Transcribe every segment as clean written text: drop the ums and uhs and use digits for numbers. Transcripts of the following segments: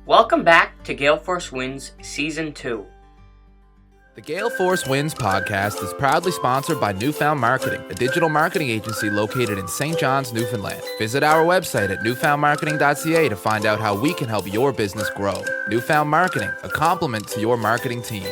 Welcome back to GaleForceWins Season 2. The GaleForceWins podcast is proudly sponsored by Newfound Marketing, a digital marketing agency located in St. John's, Newfoundland. Visit our website at newfoundmarketing.ca to find out how we can help your business grow. Newfound Marketing, a complement to your marketing team.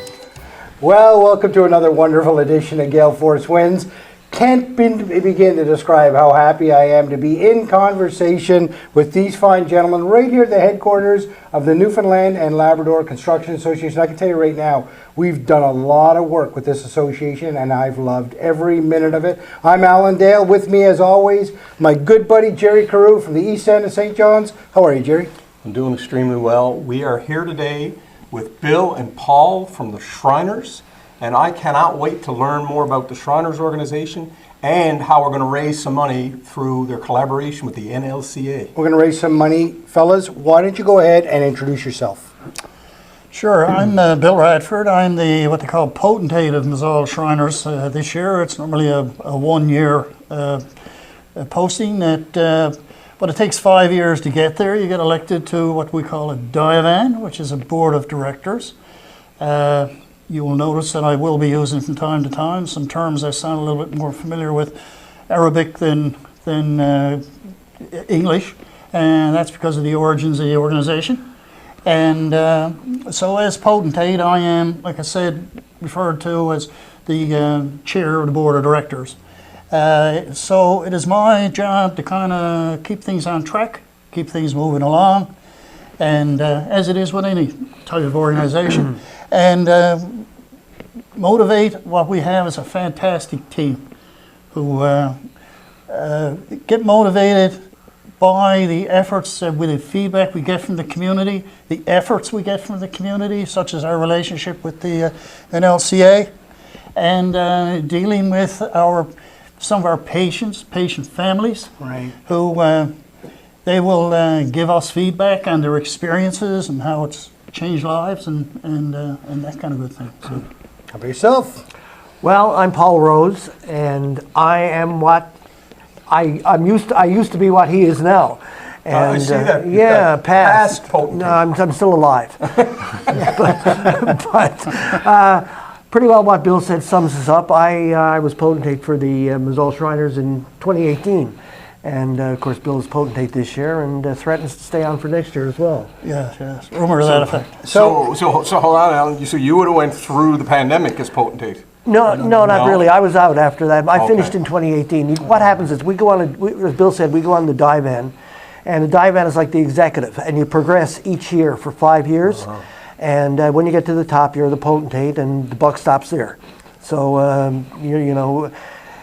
Well, welcome to another wonderful edition of GaleForceWins. Can't begin to describe how happy I am to be in conversation with these fine gentlemen right here at the headquarters of the Newfoundland and Labrador Construction Association. I can tell you right now, we've done a lot of work with this association and I've loved every minute of it. I'm Alan Dale. With me as always, my good buddy Jerry Carew from the East End of St. John's. How are you, Jerry? I'm doing extremely well. We are here today with Bill and Paul from the Shriners. And I cannot wait to learn more about the Shriners organization and how we're going to raise some money through their collaboration with the NLCA. We're going to raise some money. Fellas, why don't you go ahead and introduce yourself? Sure, I'm Bill Radford. I'm the what they call potentate of Mazol Shriners this year. It's normally a 1 year posting but it takes 5 years to get there. You get elected to what we call a divan, which is a board of directors. You will notice that I will be using from time to time some terms I sound a little bit more familiar with Arabic than English, and that's because of the origins of the organization. And so as potentate, I am, like I said, referred to as the chair of the board of directors. So it is my job to kind of keep things on track, keep things moving along, and as it is with any type of organization. And motivate. What we have is a fantastic team who get motivated by the efforts with the feedback we get from the community, the efforts we get from the community, such as our relationship with the NLCA, and dealing with some of our patient families, Right. who they will give us feedback on their experiences and how it's changed lives and that kind of good thing. So. How about yourself? Well, I'm Paul Rose, and I am what I used to be what he is now. And I see that. yeah, Past potentate. No, I'm still alive. but pretty well what Bill said sums us up. I was potentate for the Mazol Shriners in 2018. And of course, Bill is potentate this year and threatens to stay on for next year as well. Yes. Rumor to that effect. So hold on, Alan. So you would have went through the pandemic as potentate? No, not really. I was out after that. I Okay. finished in 2018. What happens is we go on, as Bill said, we go on the divan. And the divan is like the executive. And you progress each year for 5 years. Uh-huh. And when you get to the top, you're the potentate and the buck stops there. So,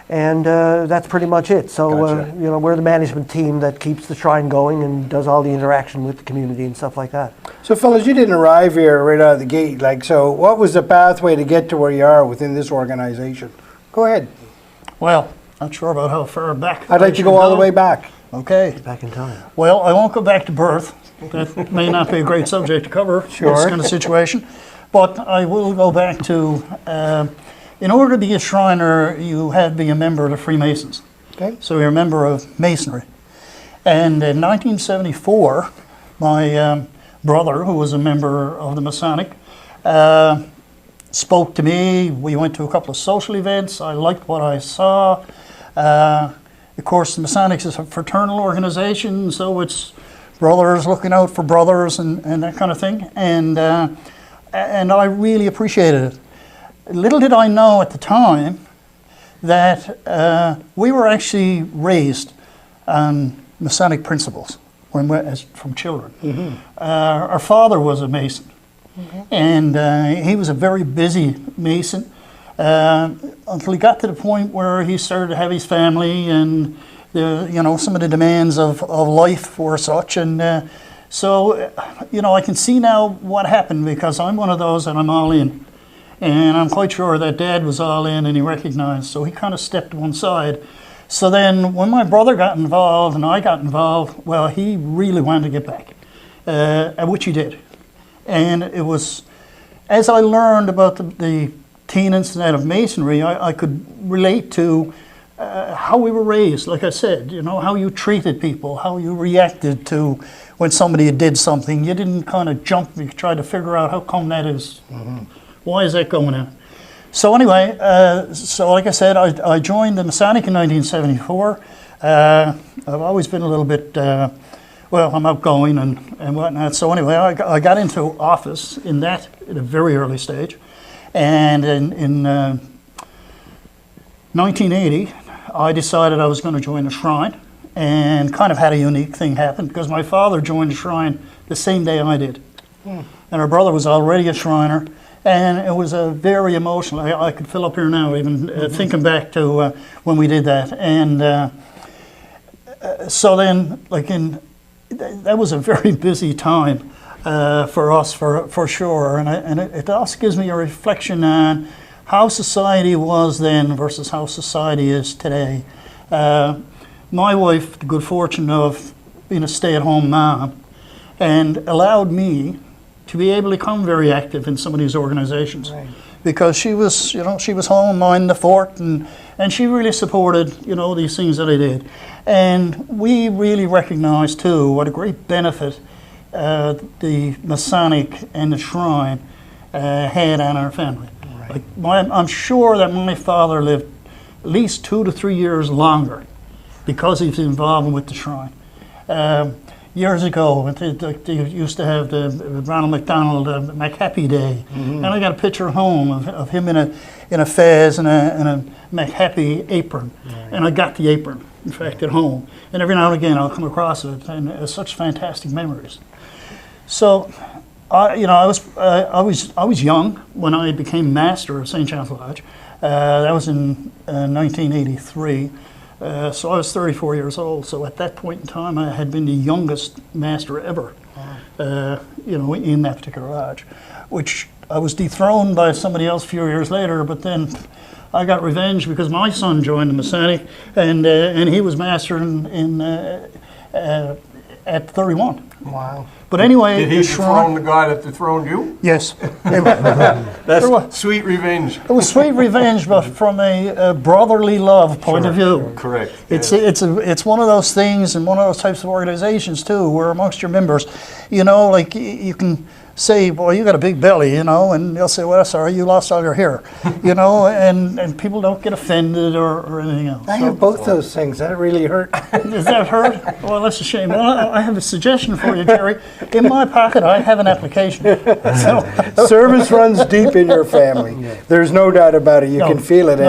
and that's pretty much it. So, Gotcha. We're the management team that keeps the shrine going and does all the interaction with the community and stuff like that. So, fellas, you didn't arrive here right out of the gate. So what was the pathway to get to where you are within this organization? Go ahead. Well, not sure about how far back. I'd like to go all the way back. Okay. Back in time. Well, I won't go back to birth. That may not be a great subject to cover. Sure. This kind of situation. But I will go back to, in order to be a Shriner, you had to be a member of the Freemasons. Okay. So you're a member of Masonry. And in 1974, my brother, who was a member of the Masonic, spoke to me. We went to a couple of social events. I liked what I saw. Of course, the Masonics is a fraternal organization, so it's brothers looking out for brothers and that kind of thing. And I really appreciated it. Little did I know at the time that we were actually raised on Masonic principles from children. Mm-hmm. Our father was a Mason, and he was a very busy Mason until he got to the point where he started to have his family and some of the demands of life were such. And so I can see now what happened because I'm one of those and I'm all in. And I'm quite sure that Dad was all in and he recognized, so he kind of stepped to one side. So then when my brother got involved and I got involved, well, he really wanted to get back, which he did. And it was, as I learned about the tenets of Masonry, I could relate to how we were raised, like I said, how you treated people, how you reacted to when somebody did something. You didn't kind of jump, you tried to figure out how come that is, why is that going on? So anyway, so like I said, I joined the Masonic in 1974. I've always been a little bit, I'm outgoing and whatnot. So anyway, I got into office in a very early stage. And in 1980, I decided I was going to join the Shrine, and kind of had a unique thing happen because my father joined the Shrine the same day I did. And our brother was already a Shriner, and it was a very emotional. I could fill up here now even thinking back to when we did that. And so then, that was a very busy time for us, for sure. And it also gives me a reflection on how society was then versus how society is today. My wife, the good fortune of being a stay-at-home mom, and allowed me to be able to become very active in some of these organizations. Right. Because she was home minding the fort, and she really supported, these things that I did. And we really recognized too what a great benefit the Masonic and the Shrine had on our family. Right. I'm sure that my father lived at least 2 to 3 years longer because he was involved with the Shrine. Years ago, they used to have the Ronald McDonald McHappy Day, and I got a picture home of him in a fez and a McHappy apron, and I got the apron, in fact, at home. And every now and again, I'll come across it, and it's such fantastic memories. So, I was young when I became master of St. John's Lodge. That was in 1983. So I was 34 years old. So at that point in time, I had been the youngest master ever, in that particular lodge, which I was dethroned by somebody else a few years later. But then I got revenge because my son joined the Masonic, and he was master at 31. Wow. But anyway, did he dethrone the guy that dethroned you? Yes. That's sweet revenge. It was sweet revenge, but from a brotherly love point of view. Correct. It's one of those things, and one of those types of organizations too, where amongst your members, you can say, boy, you got a big belly, and they'll say, well, sorry, you lost all your hair, and people don't get offended or anything else. I have both those things. That really hurt. Does that hurt? Well, that's a shame. Well, I have a suggestion for you, Jerry. In my pocket, I have an application. Service runs deep in your family. There's no doubt about it. You can feel it.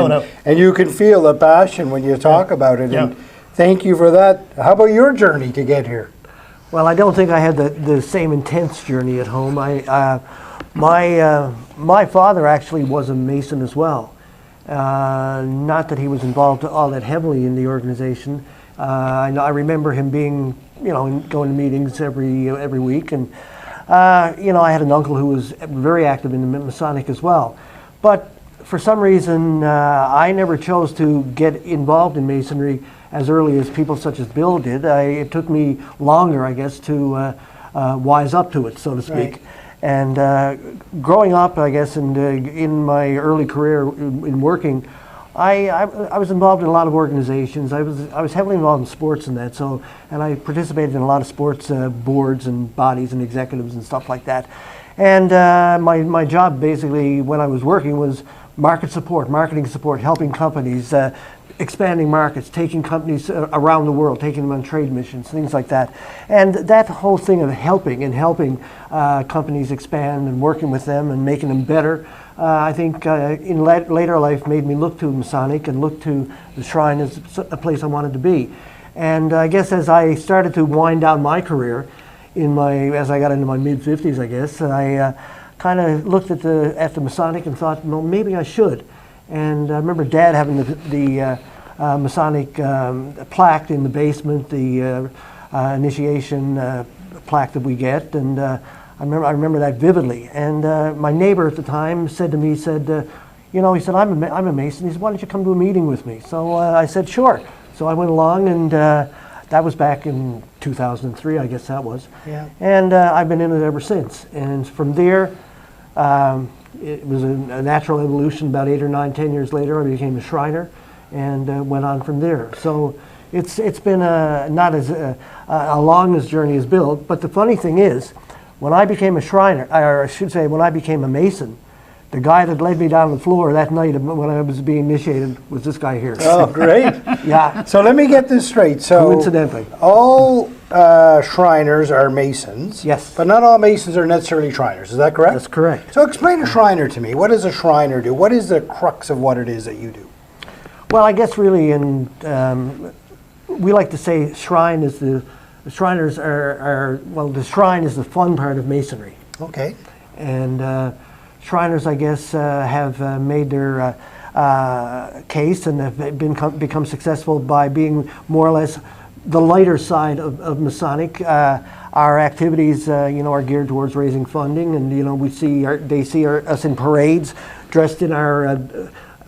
And you can feel the passion when you talk about it. And thank you for that. How about your journey to get here? Well, I don't think I had the same intense journey at home. My father actually was a Mason as well. Not that he was involved all that heavily in the organization. I remember him being, going to meetings every week, and I had an uncle who was very active in the Masonic as well. But for some reason, I never chose to get involved in Masonry as early as people such as Bill did. It took me longer, I guess, to wise up to it, so to speak. Right. And growing up, I guess, and in my early career in working, I was involved in a lot of organizations. I was heavily involved in sports and that. So, and I participated in a lot of sports boards and bodies and executives and stuff like that. And my job basically when I was working was marketing support, helping companies, expanding markets, taking companies around the world, taking them on trade missions, things like that. And that whole thing of helping companies expand and working with them and making them better, I think in later life made me look to Masonic and look to the Shrine as a place I wanted to be. And I guess as I started to wind down my career, as I got into my mid-50s, I guess, I kind of looked at the Masonic and thought, well, maybe I should. And I remember Dad having the Masonic plaque in the basement, the initiation plaque that we get, and I remember that vividly. And my neighbor at the time said to me, he said, I'm a Mason. He said, why don't you come to a meeting with me? So I said, sure. So I went along, and that was back in 2003, I guess that was. Yeah. And I've been in it ever since. And from there, it was a natural evolution. About 8 or 9, 10 years later, I became a Shriner. and went on from there. So it's been not as a long as journey as Bill. But the funny thing is, when I became a Shriner, or I should say when I became a Mason, the guy that led me down the floor that night when I was being initiated was this guy here. Oh, great. Yeah. So let me get this straight. So Coincidentally. all Shriners are Masons. Yes. But not all Masons are necessarily Shriners. Is that correct? That's correct. So explain a Shriner to me. What does a Shriner do? What is the crux of what it is that you do? Well, I guess really, we like to say shrine is the Shriners are well, the shrine is the fun part of Masonry. Okay. And Shriners, I guess, have made their case and have become successful by being more or less the lighter side of Masonic. Our activities, are geared towards raising funding, and we see they see us in parades, dressed in our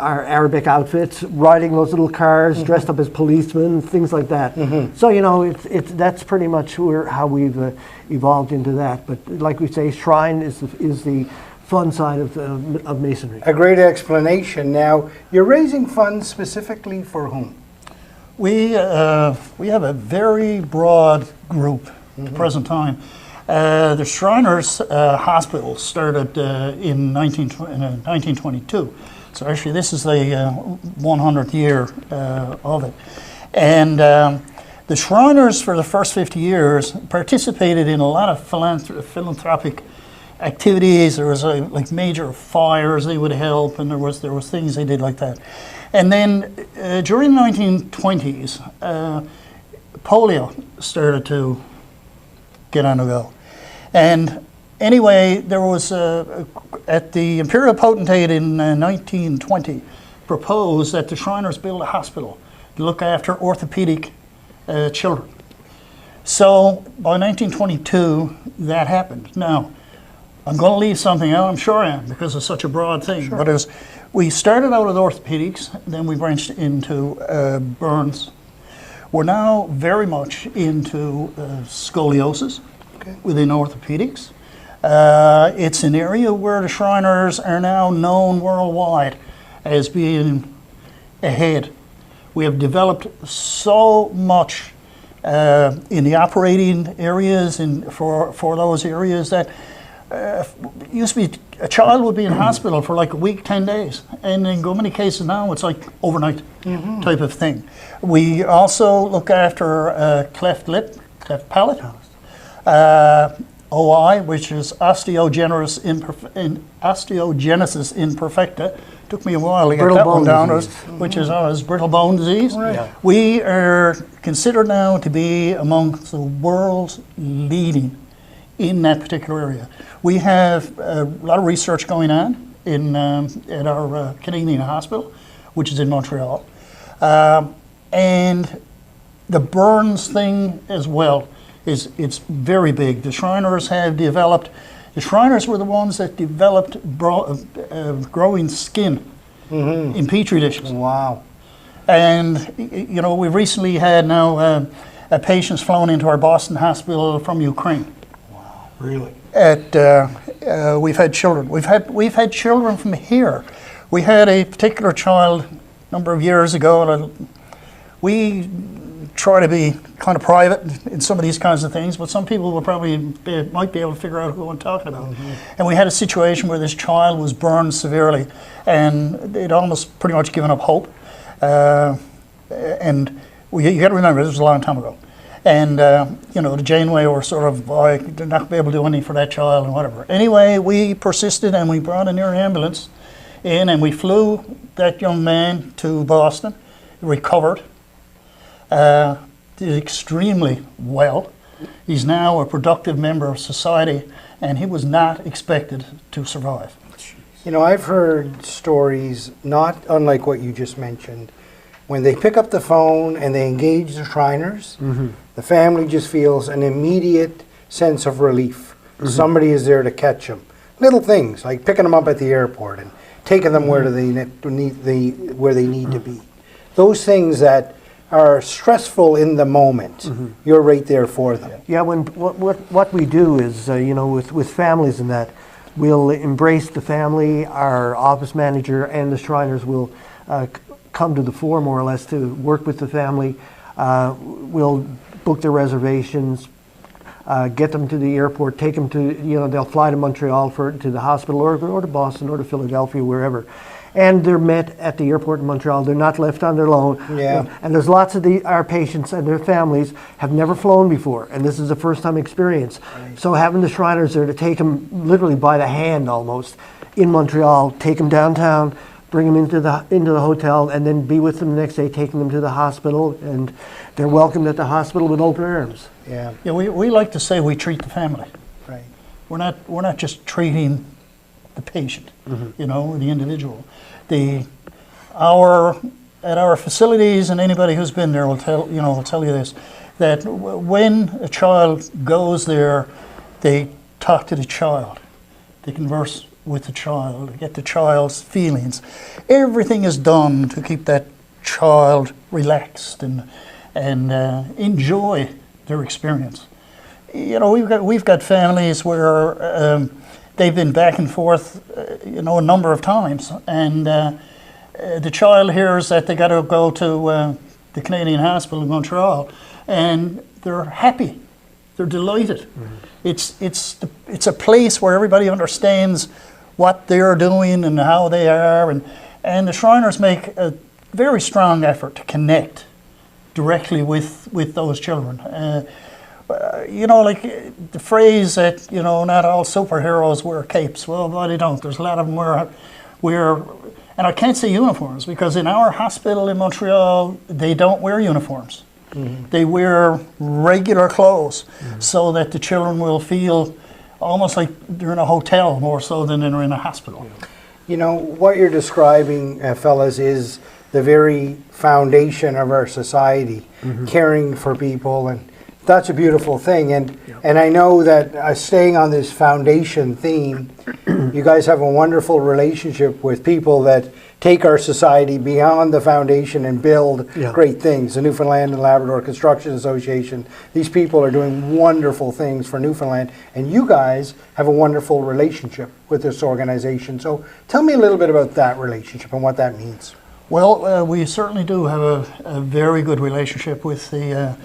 Arabic outfits, riding those little cars, dressed up as policemen, things like that. So that's pretty much how we've evolved into that. But like we say, shrine is the fun side of Masonry. A great explanation. Now, you're raising funds specifically for whom? We have a very broad group at the present time. The Shriners Hospital started in 1922. So actually this is the 100th year of it. And the Shriners for the first 50 years participated in a lot of philanthropic activities. There was like major fires they would help, and there was things they did like that. And then during the 1920s, polio started to get on the go. And anyway, there was at the Imperial Potentate in 1920 proposed that the Shriners build a hospital to look after orthopedic children. So by 1922, that happened. Now, I'm going to leave something out, I'm sure I am, because it's such a broad thing. Sure. But as we started out with orthopedics, then we branched into burns. We're now very much into scoliosis within orthopedics. It's an area where the Shriners are now known worldwide as being ahead. We have developed so much in the operating areas and for those areas that used to be a child would be in hospital for like a week, 10 days. And in so many cases now, it's like overnight type of thing. We also look after cleft lip, cleft palate, OI, which is osteogenesis imperfecta. Took me a while to get that one down, which is brittle bone disease. Right. Yeah. We are considered now to be among the world's leading in that particular area. We have a lot of research going on at our Canadian hospital, which is in Montreal. And the burns thing as well it's very big. The Shriners have developed, the Shriners were the ones that developed growing skin in Petri dishes. Wow. And, we've recently had now patients flown into our Boston hospital from Ukraine. Wow, really? We've had children. We've had children from here. We had a particular child a number of years ago, and we try to be kind of private in some of these kinds of things, but some people will might be able to figure out who I'm talking about. And we had a situation where this child was burned severely, and they'd almost pretty much given up hope. And you got to remember, this was a long time ago. And, the Janeway were sort of, they're not going to be able to do anything for that child and whatever. Anyway, we persisted and we brought an air ambulance in and we flew that young man to Boston, recovered, did extremely well. He's now a productive member of society and he was not expected to survive. I've heard stories not unlike what you just mentioned. When they pick up the phone and they engage the Shriners, the family just feels an immediate sense of relief. Somebody is there to catch them. Little things like picking them up at the airport and taking them where they need to be. Those things that are stressful in the moment, you're right there for them. Yeah, what we do is, with families and that, we'll embrace the family. Our office manager and the Shriners will come to the fore more or less to work with the family. We'll book their reservations, get them to the airport, take them to, they'll fly to Montreal to the hospital or to Boston or to Philadelphia, wherever. And they're met at the airport in Montreal. They're not left on their own. Yeah. And there's lots of our patients and their families have never flown before, and this is a first-time experience. Right. So having the Shriners there to take them literally by the hand almost in Montreal, take them downtown, bring them into the hotel, and then be with them the next day, taking them to the hospital, and they're welcomed at the hospital with open arms. Yeah. Yeah, we like to say we treat the family. Right. We're not just treating the patient, the individual. At our facilities, and anybody who's been there will tell you this, that when a child goes there, they talk to the child, they converse with the child, they get the child's feelings. Everything is done to keep that child relaxed and enjoy their experience. We've got families where they've been back and forth, a number of times, and the child hears that they got to go to the Canadian hospital in Montreal, and they're happy, they're delighted. Mm-hmm. It's a place where everybody understands what they're doing and how they are, and the Shriners make a very strong effort to connect directly with those children. Like the phrase that, not all superheroes wear capes. Well, they don't. There's a lot of them wear, and I can't say uniforms, because in our hospital in Montreal, they don't wear uniforms. Mm-hmm. They wear regular clothes, so that the children will feel almost like they're in a hotel more so than they're in a hospital. What you're describing, fellas, is the very foundation of our society, caring for people, and that's a beautiful thing. And I know that staying on this foundation theme, you guys have a wonderful relationship with people that take our society beyond the foundation and build great things. The Newfoundland and Labrador Construction Association, these people are doing wonderful things for Newfoundland, and you guys have a wonderful relationship with this organization. So tell me a little bit about that relationship and what that means. Well, we certainly do have a very good relationship with the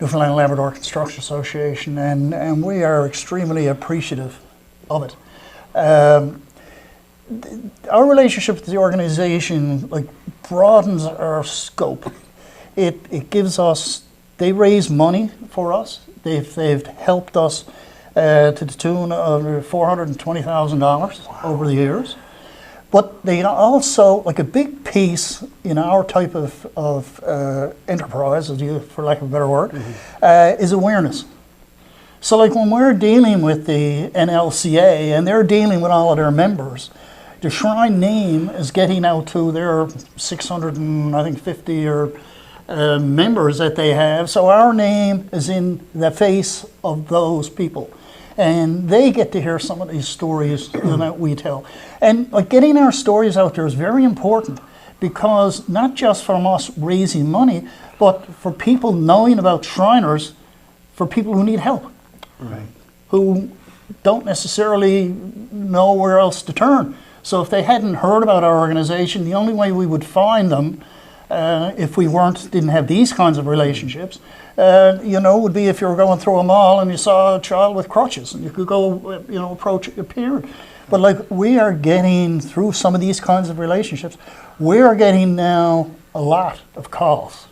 Newfoundland and Labrador Construction Association, and we are extremely appreciative of it. Our relationship with the organization broadens our scope. It gives us, they raise money for us. They've helped us to the tune of $420,000 over the years. But they also, a big piece in our type of enterprise, for lack of a better word, is awareness. So when we're dealing with the NLCA and they're dealing with all of their members, the Shrine name is getting out to their 650 members that they have. So our name is in the face of those people. And they get to hear some of these stories that we tell. And getting our stories out there is very important, because not just from us raising money, but for people knowing about Shriners, for people who need help, who don't necessarily know where else to turn. So if they hadn't heard about our organization, the only way we would find them, if we didn't have these kinds of relationships, would be if you were going through a mall and you saw a child with crutches, and you could go, approach your parent. But we are getting, through some of these kinds of relationships, we are getting now a lot of calls,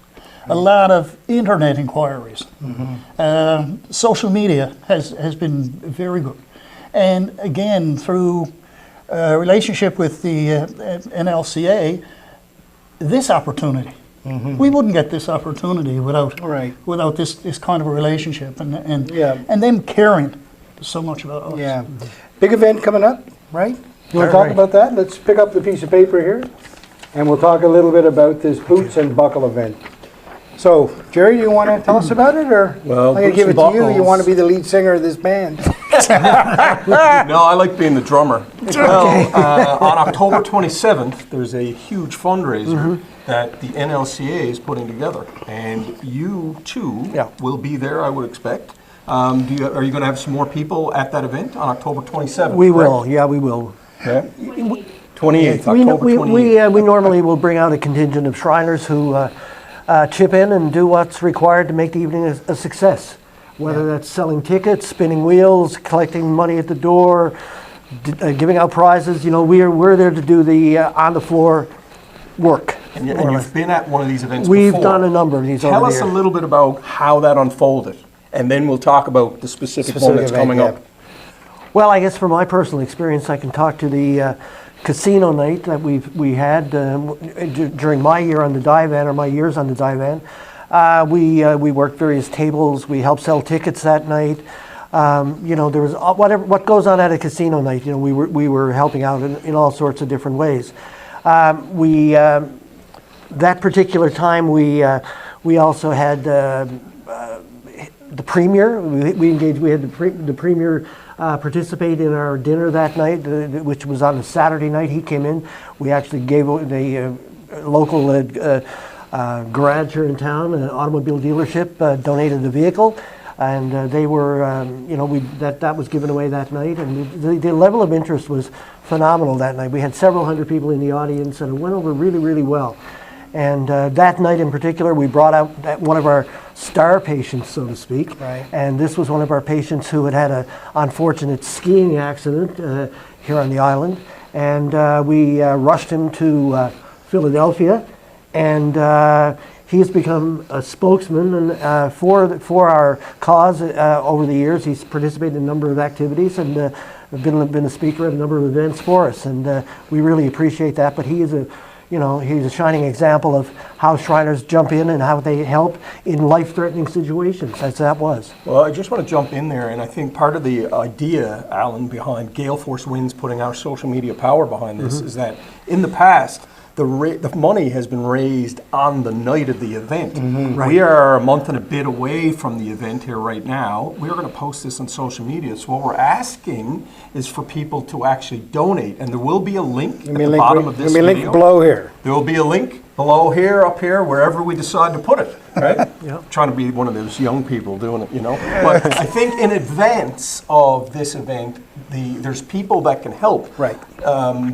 a lot of internet inquiries. Social media has been very good. And again, through relationship with the NLCA, this opportunity. We wouldn't get this opportunity without this kind of a relationship and them caring so much about us. Yeah. Big event coming up, right? You want to talk about that? Let's pick up the piece of paper here, and we'll talk a little bit about this Boots and Buckle event. So, Jerry, do you want to tell us about it, or Well, I'm going to give it Boots to and you? You Buckles. want to be the lead singer of this band? No, I like being the drummer. Well, on October 27th, there's a huge fundraiser that the NLCA is putting together, and you too will be there, I would expect. Are you going to have some more people at that event on October 27th? We will, we will. Okay. 28th, We, October we, 28th. we normally will bring out a contingent of Shriners who chip in and do what's required to make the evening a success. Whether that's selling tickets, spinning wheels, collecting money at the door, giving out prizes. You know, we're there to do the on the floor work. And you've been at one of these events We've before. done a number of these Tell over us the a years. little bit about how that unfolded, and then we'll talk about the specific moments event, coming yeah. up. Well, I guess from my personal experience, I can talk to the casino night that we had during my year on the divan, or my years on the divan. We worked various tables. We helped sell tickets that night. You know, there was what goes on at a casino night. You know, we were helping out in all sorts of different ways. That particular time, we also had the premier. We engaged. We had the premier participate in our dinner that night, which was on a Saturday night. He came in. We actually gave the local garage here in town, an automobile dealership, donated a vehicle, and they were, you know, that was given away that night, and the level of interest was phenomenal that night. We had several hundred people in the audience, and it went over really, really well. And that night in particular, we brought out one of our star patients, so to speak. Right. And this was one of our patients who had an unfortunate skiing accident here on the island. And we rushed him to Philadelphia, and he has become a spokesman for our cause over the years. He's participated in a number of activities and been a speaker at a number of events for us. And we really appreciate that. But he is he's a shining example of how Shriners jump in and how they help in life-threatening situations, as that was. Well, I just want to jump in there, and I think part of the idea, Alan, behind GaleForceWins putting our social media power behind this is that in the past, the money has been raised on the night of the event. Right. We are a month and a bit away from the event here right now. We're going to post this on social media. So what we're asking is for people to actually donate, and there will be a link at the bottom of this video. video. Link below here. There will be a link below here, up here, wherever we decide to put it, right? Yep. Trying to be one of those young people doing it, you know. But I think in advance of this event, there's people that can help. Right.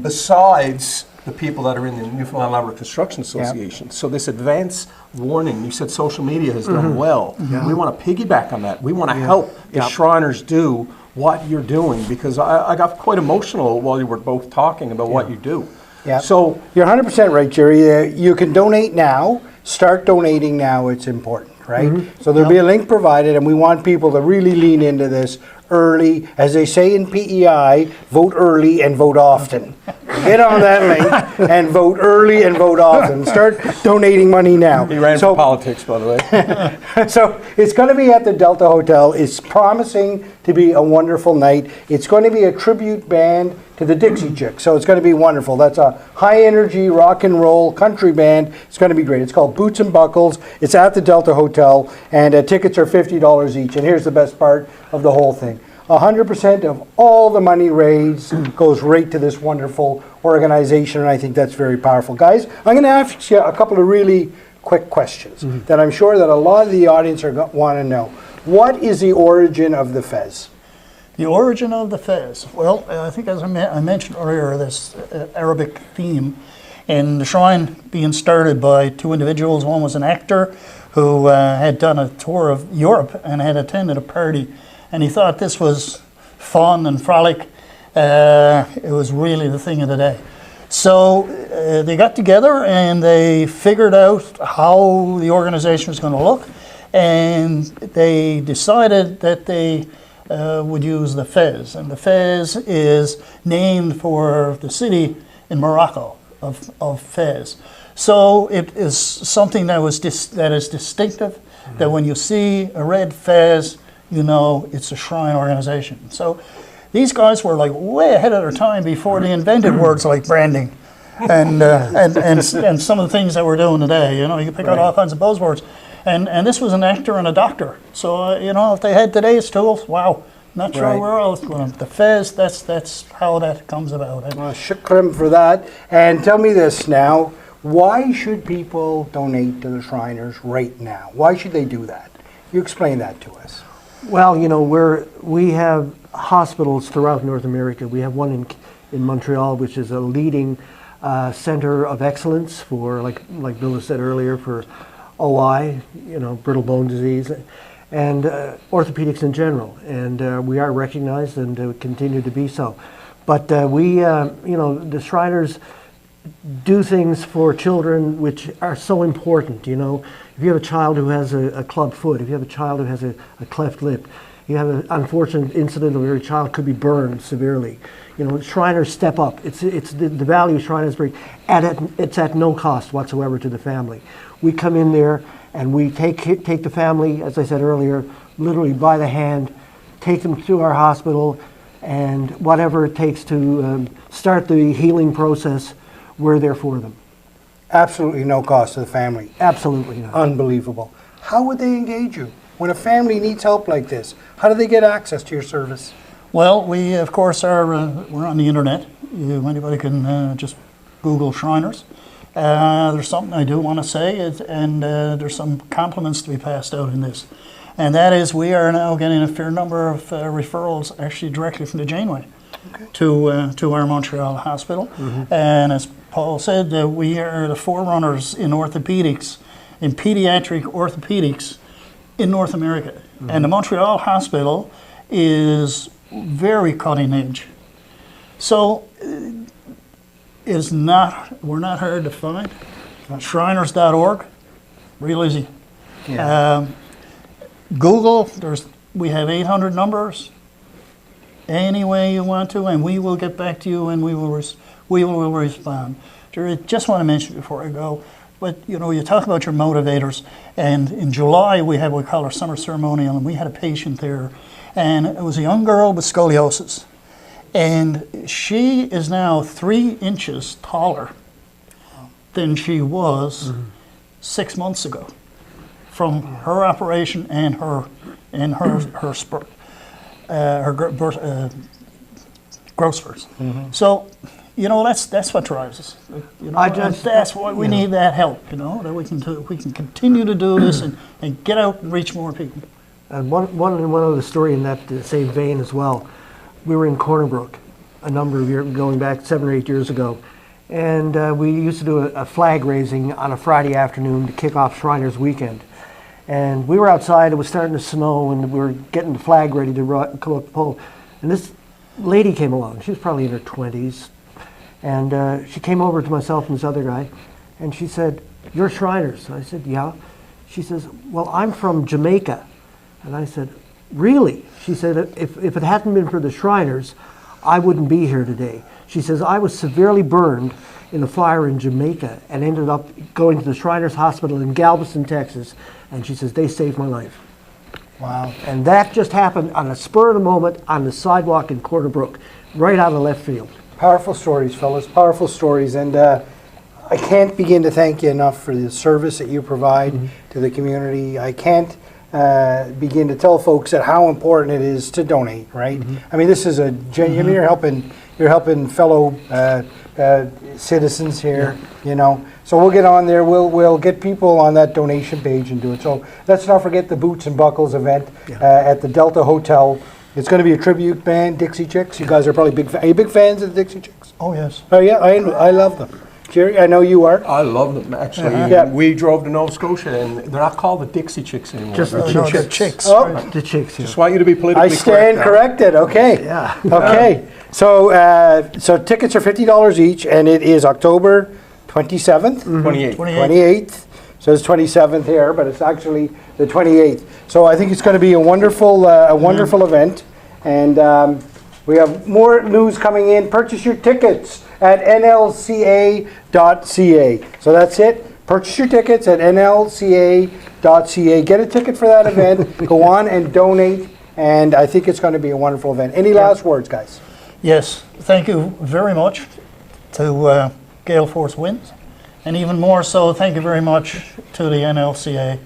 Besides the people that are in the Newfoundland and Labrador Construction Association. So this advance warning, you said social media has done well. We want to piggyback on that. We want to help the Shriners do what you're doing, because I got quite emotional while you were both talking about what you do. Yeah. So You're 100% right, Jerry. You can donate now. Start donating now. It's important, right? So there'll be a link provided, and we want people to really lean into this early. As they say in PEI, vote early and vote often. Get on that link and vote early and vote often. Start donating money now. he ran for politics, by the way. So it's going to be at the Delta Hotel. It's promising to be a wonderful night. It's going to be a tribute band to the Dixie Chicks. So it's going to be wonderful. That's a high energy rock and roll country band. It's going to be great. It's called Boots and Buckles. It's at the Delta Hotel, and tickets are $50 each. And here's the best part of the whole thing. 100% of all the money raised goes right to this wonderful organization, and I think that's very powerful. Guys, I'm going to ask you a couple of really quick questions that I'm sure that a lot of the audience want to know. What is the origin of the fez? The origin of the fez. Well, I think as I mentioned earlier, this Arabic theme, and the shrine being started by two individuals. One was an actor who had done a tour of Europe and had attended a party, and he thought this was fun and frolic. It was really the thing of the day. So they got together and they figured out how the organization was going to look, and they decided that they would use the fez. And the fez is named for the city in Morocco of Fez. So it is something that is distinctive, that when you see a red fez, you know it's a shrine organization. So these guys were like way ahead of their time before they invented words like branding and some of the things that we're doing today. You know, you can pick out all kinds of buzzwords. And this was an actor and a doctor. So, you know, if they had today's tools, wow, not sure where else going. The fez, that's how that comes about. Well, shukran for that. And tell me this now, why should people donate to the Shriners right now? Why should they do that? You explain that to us. Well, we have hospitals throughout North America. We have one in Montreal, which is a leading center of excellence for, like Bill has said earlier, for OI, brittle bone disease, and orthopedics in general. And we are recognized and continue to be so. But the Shriners do things for children which are so important. If you have a child who has a clubbed foot, if you have a child who has a cleft lip, you have an unfortunate incident where your child could be burned severely. Shriners step up. It's the value Shriners bring, and it's at no cost whatsoever to the family. We come in there and we take the family, as I said earlier, literally by the hand, take them to our hospital, and whatever it takes to start the healing process, we're there for them. Absolutely no cost to the family. Absolutely not. Unbelievable. How would they engage you? When a family needs help like this, how do they get access to your service? Well, we, of course, we're on the internet. Anybody can just Google Shriners. There's something I do want to say, and there's some compliments to be passed out in this. And that is, we are now getting a fair number of referrals actually directly from the Janeway to our Montreal hospital. Mm-hmm. And as Paul said, we are the forerunners in orthopedics, in pediatric orthopedics in North America. Mm-hmm. And the Montreal hospital is very cutting edge. So we're not hard to find. Shriners.org, real easy. Yeah. Google, we have 800 numbers. Any way you want to, and we will get back to you, and we will respond. Just want to mention before I go, but you talk about your motivators, and in July we have what we call our summer ceremonial, and we had a patient there, and it was a young girl with scoliosis, and she is now 3 inches taller than she was 6 months ago, from her operation and her growth spurts. Mm-hmm. So, that's what drives us. That's why we need that help. That we can continue to do this and get out and reach more people. And one other story in that same vein as well. We were in Corner Brook a number of years, going back 7 or 8 years ago, and we used to do a flag raising on a Friday afternoon to kick off Shriners Weekend. And we were outside, it was starting to snow, and we were getting the flag ready to come up the pole. And this lady came along. She was probably in her 20s. And she came over to myself and this other guy, and she said, "You're Shriners." I said, "Yeah." She says, "Well, I'm from Jamaica." And I said, "Really?" She said, if it hadn't been for the Shriners, I wouldn't be here today. She says, "I was severely burned in a fire in Jamaica and ended up going to the Shriners Hospital in Galveston, Texas." And she says, "They saved my life." Wow. And that just happened on a spur of the moment on the sidewalk in Corner Brook, right out of left field. Powerful stories, fellas, powerful stories. And I can't begin to thank you enough for the service that you provide to the community. I can't begin to tell folks that how important it is to donate, right? I mean, this is a genuine, you're helping fellow citizens here, So we'll get on there, we'll get people on that donation page and do it. So let's not forget the Boots and Buckles event at the Delta Hotel. It's going to be a tribute band, Dixie Chicks. You guys are probably are you big fans of the Dixie Chicks? Oh, yes. Oh, yeah, I love them. Jerry, I know you are. I love them, actually. Yeah. We drove to Nova Scotia, and they're not called the Dixie Chicks anymore. Just the No, chicks. the chicks. Oh. Right. The chicks, yeah. Just want you to be politically I stand correct. corrected. Okay. Yeah. Okay. So tickets are $50 each, and it is October 27th, 28. 28th. So it's 27th here, but it's actually the 28th. So I think it's going to be a wonderful event, and we have more news coming in. Purchase your tickets at nlca.ca. So that's it. Purchase your tickets at nlca.ca. Get a ticket for that event. Go on and donate, and I think it's going to be a wonderful event. Any last words, guys? Yes, thank you very much to GaleForceWins, and even more so, thank you very much to the NLCA.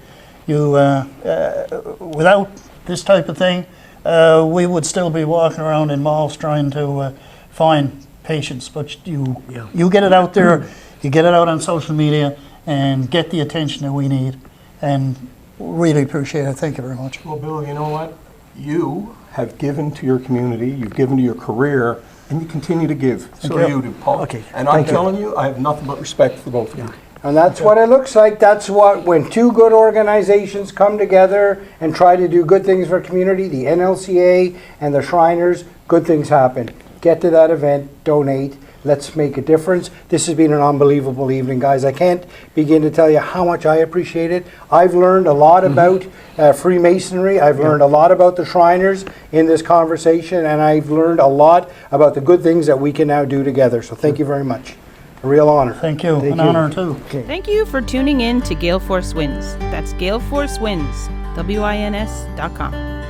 Without this type of thing, we would still be walking around in malls trying to find patients, but you get it out there, you get it out on social media, and get the attention that we need, and really appreciate it. Thank you very much. Well, Bill, you know what? you have given to your community, you've given to your career, and you continue to give. So you do, Paul. Okay, And I'm thank you. telling you, I have nothing but respect for both of you. And that's what it looks like. That's what, when two good organizations come together and try to do good things for a community, the NLCA and the Shriners, good things happen. Get to that event, donate. Let's make a difference. This has been an unbelievable evening, guys. I can't begin to tell you how much I appreciate it. I've learned a lot about Freemasonry. I've learned a lot about the Shriners in this conversation, and I've learned a lot about the good things that we can now do together. So thank you very much. A real honor. Thank you. Thank An you. honor too. Thank you for tuning in to GaleForceWins. That's GaleForceWins, WINS.com.